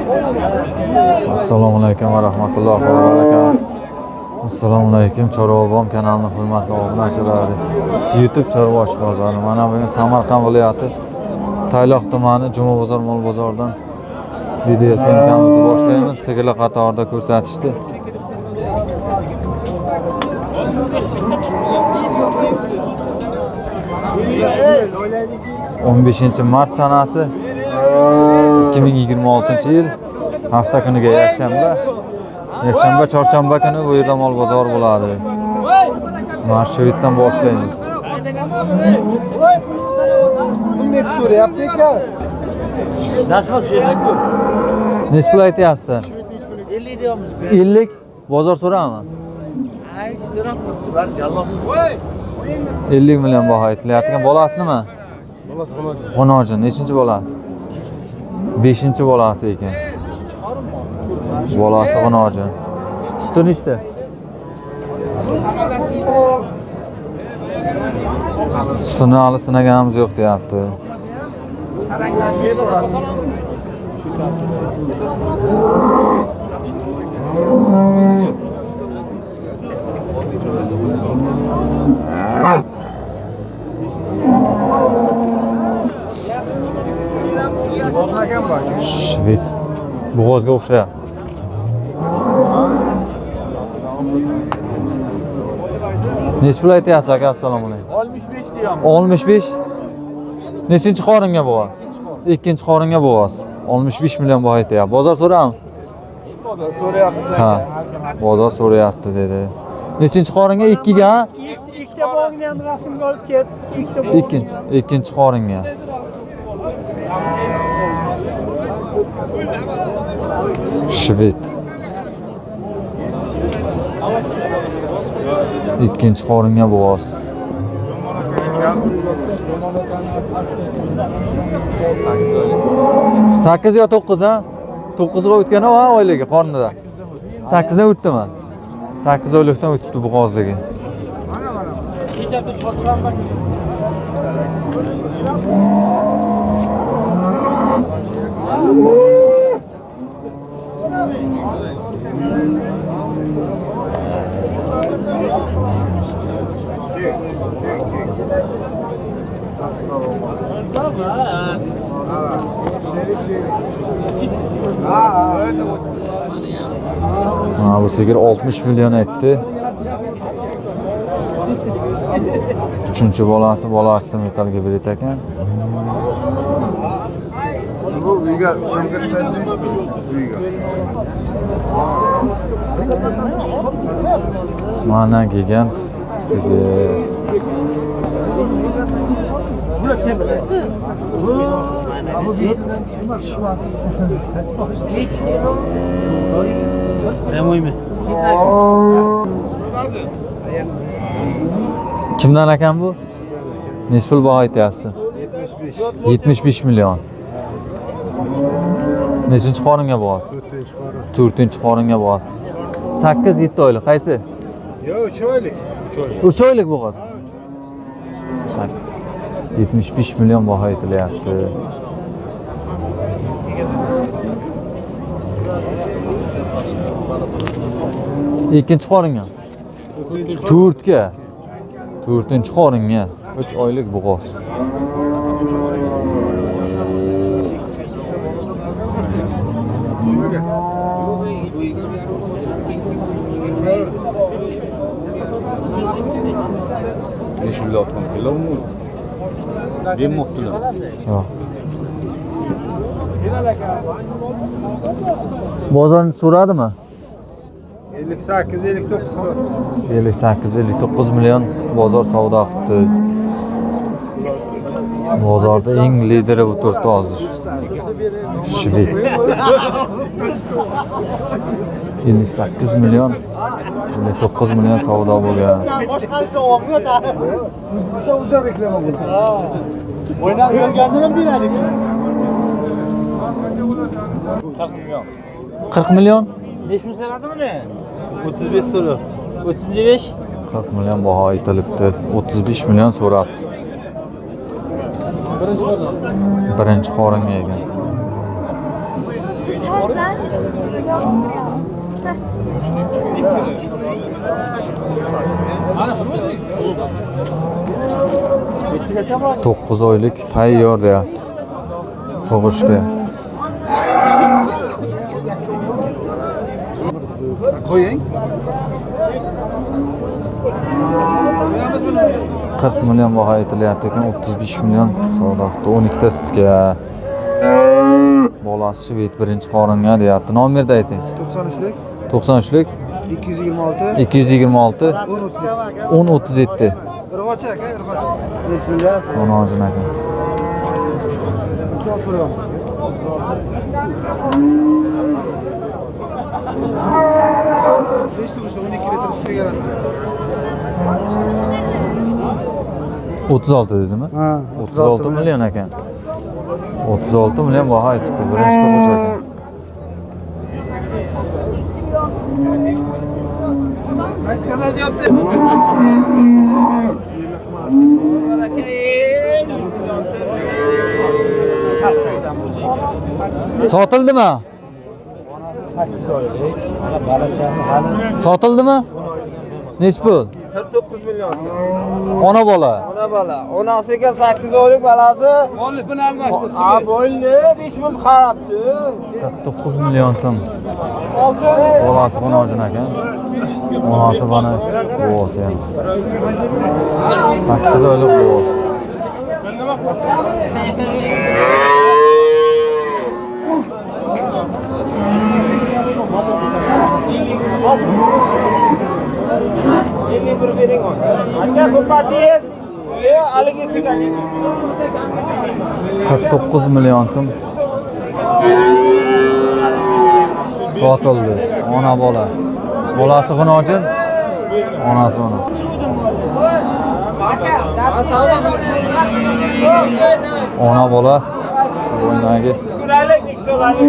Assalomu alaykum va rahmatullohi va barakatuh. Assalomu alaykum Chorvabom kanalining hurmatli obunachilari. YouTube Chorvosh bozori. Mana bugun Samarqand viloyati Tayloq tumani Juma bozor mol bozoridan video syomkamizni boshlaymiz. Sigirlar qatorida ko'rsatishdi. On 15 mart sanasi 2026 yil hafta kuniga yakshanba, chorshanba kuni bu yerda mol bozor bo'ladi. Mana shu yerdan boshlaymiz. Bunday so'rayapti ekan. Nasib she'rku. Nech pul aytyapsiz? 50 deyapmiz. 50 bozor so'raymi? Ay, so'rabdi. Ular jallob. 50 million baho aytilyapti. Bolasi nima? Bolasi Xonojin. Nechinchi bolasi? 5-chi bolasi ekan. Bolasi Xonojin. Suti nechta? Sutini hali sinaganimiz yo'q deyapti. Shved. Bo'g'ozga o'xshayapti. Nech pul aytyapsiz aka? Assalomu alaykum. 65 deyapmiz. 65. Nechinchi qoringa bo'g'oz? Ikkinchi qoringa bo'g'oz. 65 million baho aytyapti. Bozor so'raymi? Bozor so'rayapti. Ha. Bozor so'rayapti dedi. Nechinchi qoringa? 2 ga? Ikkita bog'ni ham rasmga olib ket. Ikkinchi qoringa. Shved. Ikkinchi qoringa bo'g'oz. Sakkiz yo 9 ha? 9 ga o'tgan ha oyligi qornida. 8 dan o'tdimi? 8 oylikdan o'tibdi bo'g'ozligi. Kechada chorshanba Bu sigir 60 milyon etti. Üçüncü bolasi metalga berit ekan. Bu uyga so'mga tushasiz. Uyga. Mana gigant sigir. Remoymi? Kimdan ekan bu? Nech pul baho aytyapsiz? 75 milyon. Nechinchi qoringa bo'g'oz? 4-chi qoringa bo'g'oz. 8-7 oylik qaysi? Yo'q, 3 oylik. 3 oylik bo'g'oz. 75 milyon baho aytilyapti. Ikkinchi qoringa? 4ga. 4-chi qoringa 3 oylik bo'g'oz. Nesh million otgan kilomi? Bermoqdilar. Yo'q. Bozorni so'radimi? 58-59 million bozor savdo qildi. Bozorda eng lideri bu turibdi hozir. Shved. 58 million, 59 million savdo bo'lgan. O'ynab yurganini beradi. 40 million? 5 ming so'radimi? 35 so'rab. 35? 40 million baho aytilibdi. 35 million so'rabdi. Birinchi qoringa ekan. To'qqiz oylik tayyor deyapti. Tug'ishga. Qo'ying. 40 million baho aytilyapti ekan, 35 million savdoqda 12 ta sutga. Bolasi Shved birinchi qoringa deyapti. Nomerda ayting. 93lik 93lik 226 226 1037. Irg'ochi aka, irg'ochi. Bismillah. Onojin aka. Çok soruyorum. Beş turuşu 12 litre üstüne gelen. 36 dedimi? Ha, 36 million ekan. 36 million baho aytibdi. Birinchi tug'ish ekan. Qaysi kanalda yaptı? Sotildimi? 8 oylik. Mana balachasi hali Sotildimi? Nech pul? 49 million. Ona bola. Ona bola. Onasiga 8 oylik balasi. Bo'ldi, buni almashtir. Ha, bo'ldi. 5 ming qarabdi. 49 million so'm. Bolasi Onojin ekan. Onasi bana bo'g'oz ham. 8 oylik bo'g'oz. Bir bering on. Aka ko'patingiz. Haligi sigan. 49 million so'm. Sotildi. Ona bola. Bolasi Onojin, onasi ona. Ona bola. O'ynagi. Kuraylik niksolalik.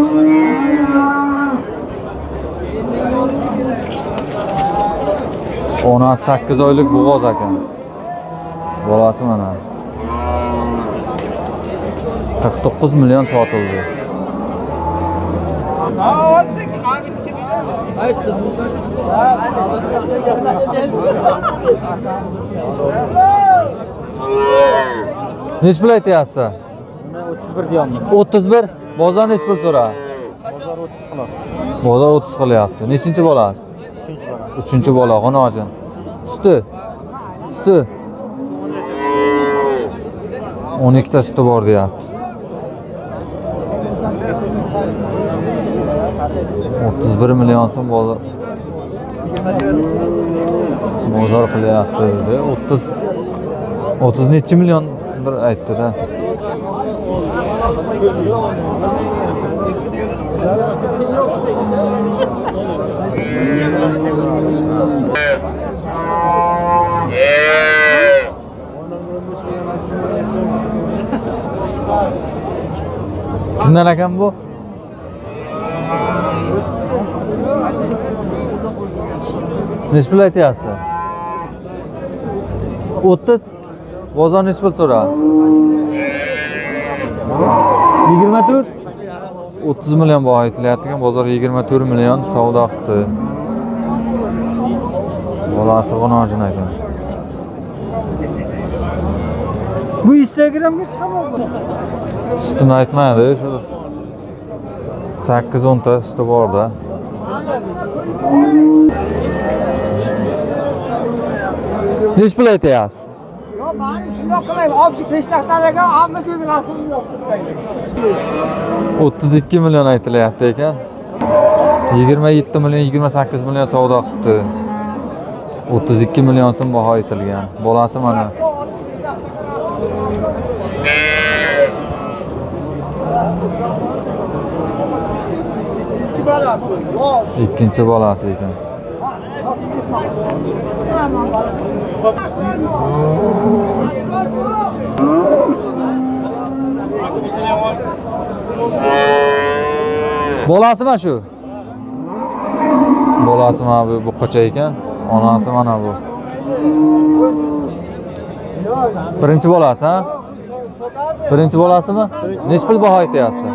Ona 8 oylik bo'g'oz ekan. Bolasi mana. 49 million sotildi. Nech pul aytyapsiz? 31 deyapmiz. 31. Bozor nech pul so'ra? Bozor 30 qiladi. Bozor 30 qilyapti. Nechinchi bolasi? 3-chi bola. Onojin. Suti. 12 ta suti bor deyapti. 31 million so'm bozor qilyapti dedi. 30 nechi milliondir aytdi-da. Kimdan ekan bu? Nech pul aytyapsiz? 30. Bozor nech pul so'ra? 24. 30 million baho aytilyapti ekan, bozor 24 million savdo qildi. Bolasi Onojin ekan. Bu Instagramga chiqamoqda. Sutini aytmaydi, shu 8-10 ta suti bor-da. Nech pul aytyapsiz? Yo, men shundoq qilmayman. Olib shu peshtaxtalarga hammasi rasmini yoptirib 32 million aytilyapti ekan. 27 million, 28 million savdo qildi. 32 million so'm baho aytilgan. Bolasi mana. Ikkinchi bolasi ekan. Bolasi mana shu. Bolasi mana bu qocha ekan. Onasi mana bu. Birinchi bolasi, ha? Birinchi bolasimi? Nech pul baho aytyapsiz?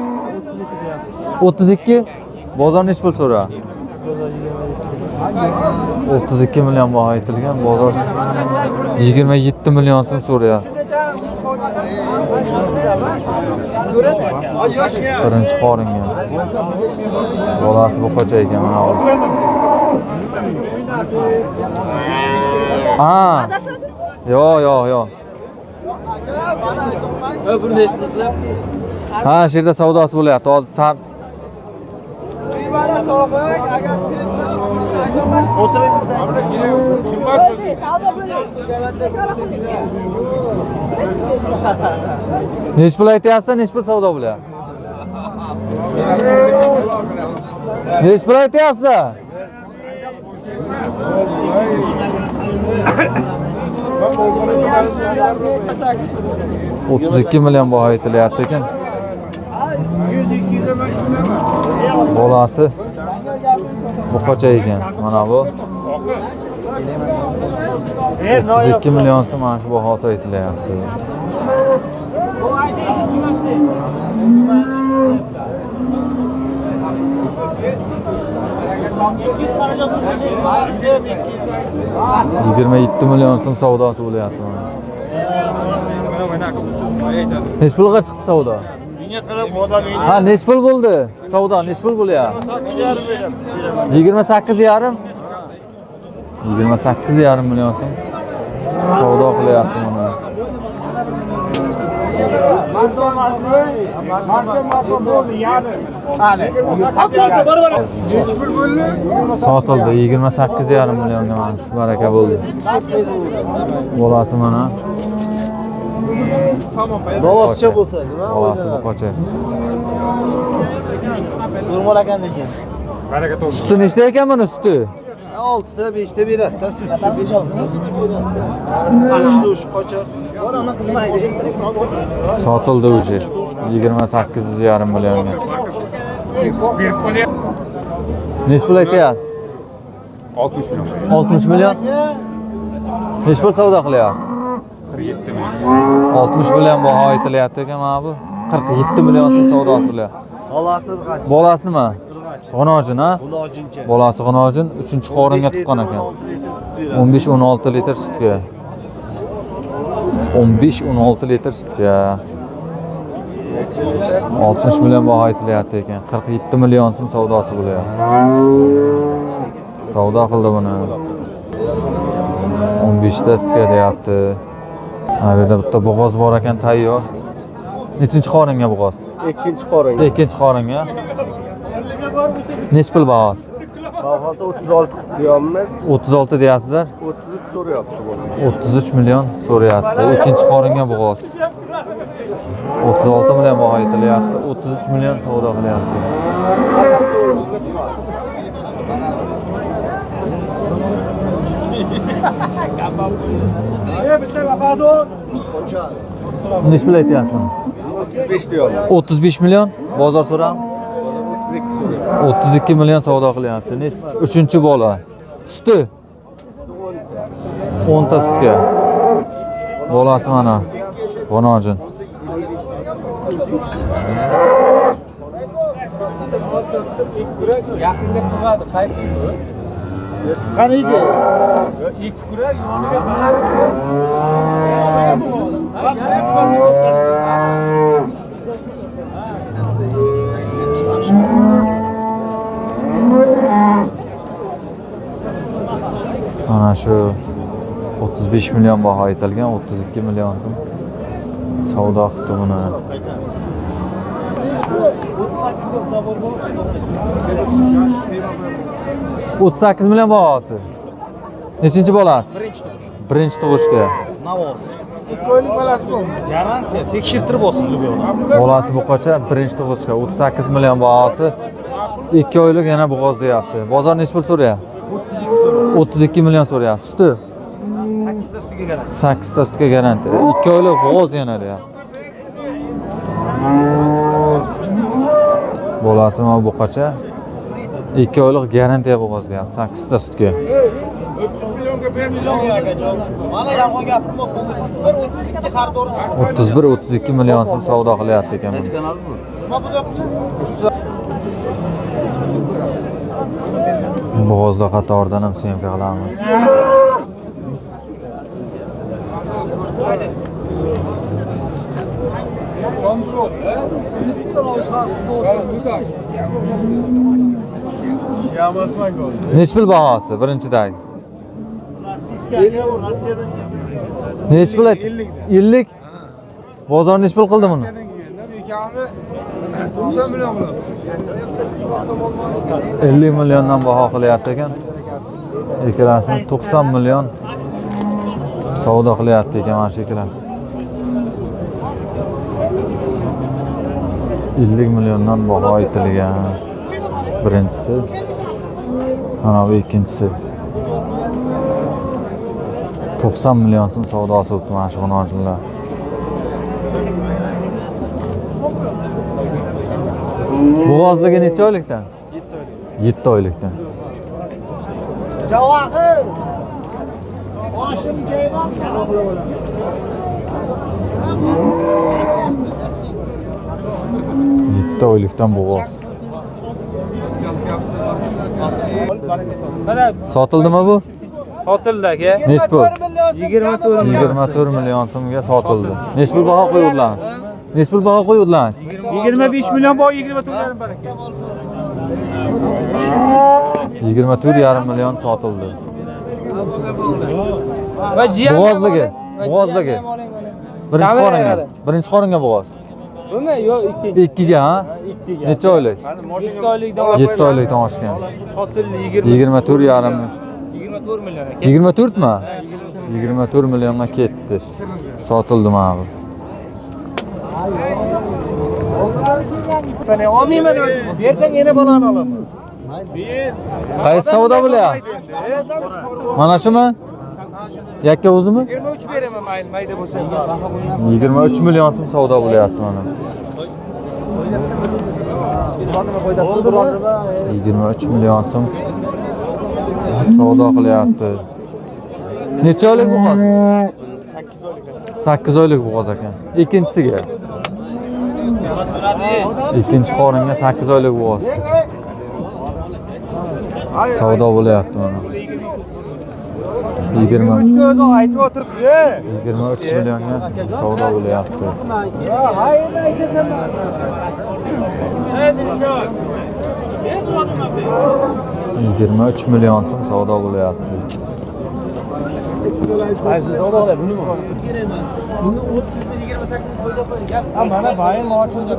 32. Bozor nech pul so'ra? 32 million baho aytilgan. Bozor 27 million so'm so'rayapti. Birinchi qoringa. Bolasi bu qancha ekan mana bu. Ha. Yo'q. Ha, shu yerda savdosi bo'lyapti. Hozir nech pul aytyapsiz? Nech pul savdo bo'lyapti? Nech pul aytyapsiz? 32 million baho aytilyapti ekan. Bolasi bu qancha ekan? Mana bu 32 million so'm mana shu bahosi aytilyapti. $27 million so'm savdosi bo'lyapti mana. Nech pulga chiqdi savdo? Ha, nech pul bo'ldi? Savdo nech pul bo'lyapti? 28,5. 28,5 million so'm savdo qilyapti mana. Sotildi 28,5 millionga mana shu baraka bo'ldi. Bolasi mana. Bolasicha bo'lsa, bolasi bu qancha? Normal ekan lekin. Baraka to'g'ri. Suti nechta ekan buni suti? 6 ta 5 ta beradi. Sut 5-6. Shu qochar. Sotildi o'zi 28,5 millionga. Nech pul aytyapsiz? 60 million. 60 million. Nech pul savdo qilyapsiz? 47 million. 60 million baho aytilyapti ekan mana bu. 47 million so'm savdosi qilyapti. Bolasi qancha? Bolasi nima? G'onojin ha? G'onojincha. Bolasi g'onojin 3-qoringa tuqqan ekan. 15-16 litr sutga. 15-16 litr sutga. 60 million baho aytilyapti ekan. 47 million so'm savdosi bo'lyapti. Savdo qildi buni. 15 ta sutga deyapti. Ha, bu yerda bitta bo'g'oz bor ekan tayyor. Nechinchi qoringa bo'g'oz? Ikkinchi qoringa. Ikkinchi qoringa. Nech pul bahosi? Bahosi 36 deyapmiz. 36 deyapsizlar. 33 so'rayapti bu. 33 million so'rayapti. Ikkinchi qoringa bo'g'oz. 36 million baho aytilyapti. 33 million savdo qilyapti. Nech pul aytyapsiz? 35 deyapmiz. 35 million bozor so'ram. 32 million savdo qilyapti. Uchinchi bola. Suti 10 ta sutga. Bolasi mana. G'onojin. Yaqinga turadi, qaysi? Qani edi? Ikki kurak yoniga mana shu 35 million baho aytilgan, 32 million so'm savdo qildi buni. 38 million bahosi. Nechinchi bolasi? Birinchi tug'ishga. Navoz. Ikki oylik bolasi bu. Garantiya tekshirtirib olsin Lubiyoni. Bolasi bu qancha? Birinchi tug'ishga 38 million bahosi. 2 oylik yana bo'g'oz deyapti. Bozor nech pul so'rayapti? 32 million so'rayapti. Suti 8 ta sutiga garantiya. 8 ta sutga garantiya. 2 oylik bo'g'oz yana deyapti. Bolasi mana bu qancha? 2 oylik garantiya bo'g'oz deyapti. 8 ta sutga. Mana yolg'on gapirmoq bo'ldi. 31-32 xaridor. 31-32 million so'm savdo qilyapti ekan. Nima bu? Bo'g'ozda qatoridan ham syomka qilamiz. Nechi pul bahosi birinchidagi? Nechi pul? 50. Bozor nechi pul qildi buni? 90 milyon mu? 50 milyondan baho qilyapti ekan. Ikkalasini 90 milyon savdo qilyapti ekan mana shu ikkalar. 50 milyondan baho aytilgan. Birinchisi. Mana bu ikkinchisi. 90 million so'm savdosi o'tdi mana shu xonojinlar. Bo'g'ozligi necha oylikdan? 7 oylikdan. Javohir. Boshim joyman. 7 oylikdan bo'g'oz. Sotildimi bu? Sotildi aka. Nechi pul? 24 million so'mga sotildi. Nechi pul baho qo'yilgan? Nechi pul baho qo'yilgan? 25 milyon boy 24 bar aka. 24,5 million sotildi. Va jiyan Bo'g'ozligi. Birinchi qoringa bo'g'oz. Buni yo'q ikkinchi. 2 ga, ha? 2 ga. Necha oylik? 7 oylikdan 7 oylikdan oshgan. sotildi 24,5 million. 24 milyon aka. 24 mi? 24 millionga ketdi. Sotildi mana bu. Qani olmayman bersang yana bolani olaman. Qaysi savdo bo'lyapti? Mana shumi? Yakka o'zimi? 23 beraman mayda bo'lsa. 23 million so'm savdo bo'lyapti mana. 23 million so'm savdo qilyapti. Necha oylik bo'g'oz? 8 oylik bo'g'oz ekan. Ikkinchisiga. Ikkinchi qoringa 8 oylik bo'g'oz. Savdo bo'lyapti mana. 23 aytib o'tiribdi. 23 millionga savdo bo'lyapti. 23 million so'm savdo bo'lyapti. Mana bayim ochildi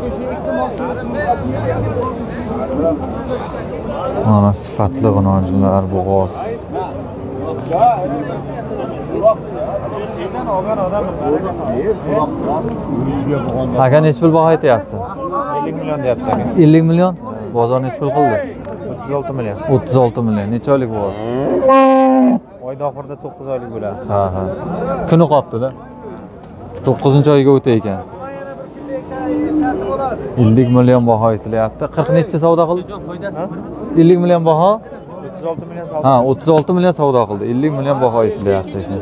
Mana sifatli g'onojinlar bo'g'oz. Aka nechi pul baho aytyapsiz? 50 milyon deyapsiz aka. 50 million. Bozor nechi pul qildi? 36 milyon. 36 million. Necha oylik bo'g'oz? Oyda oxirida 9 oylik bo'ladi. Ha. Kuni qopdi-da. 9-oyga o'tdi ekan. 50 million baho aytilyapti. 40 necha savdo qildi? 50 million baho? 36 milyon savdo. Ha, 36 million savdo qildi. 50 million baho aytilyapti ekan.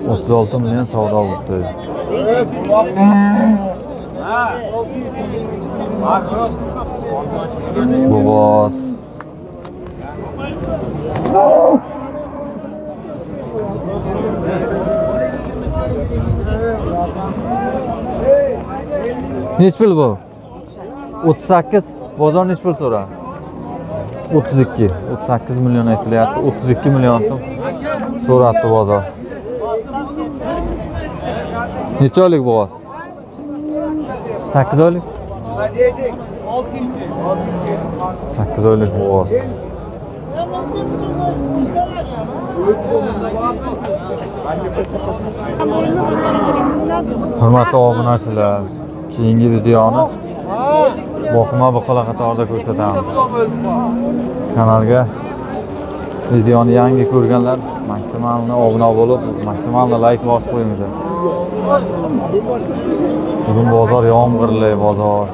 36 million savdo bo'ldi. Bo'g'oz. Nechi pul bu? 38. Bozor nechi pul so'ra? 32. 38 million aytilyapti. 32 million so'm so'rabdi bozor. Necha oylik bo'g'oz? 8 oylik. 8 oylik bo'g'oz. Hurmatli obunachilar, keyingi videoni boqma buqala qatorida ko'rsatamiz. Kanalga videoni yangi ko'rganlar maksimalni obuna bo'lib, maksimalni like bosib qo'yinglar. Bugun bozor yomg'irli bozor.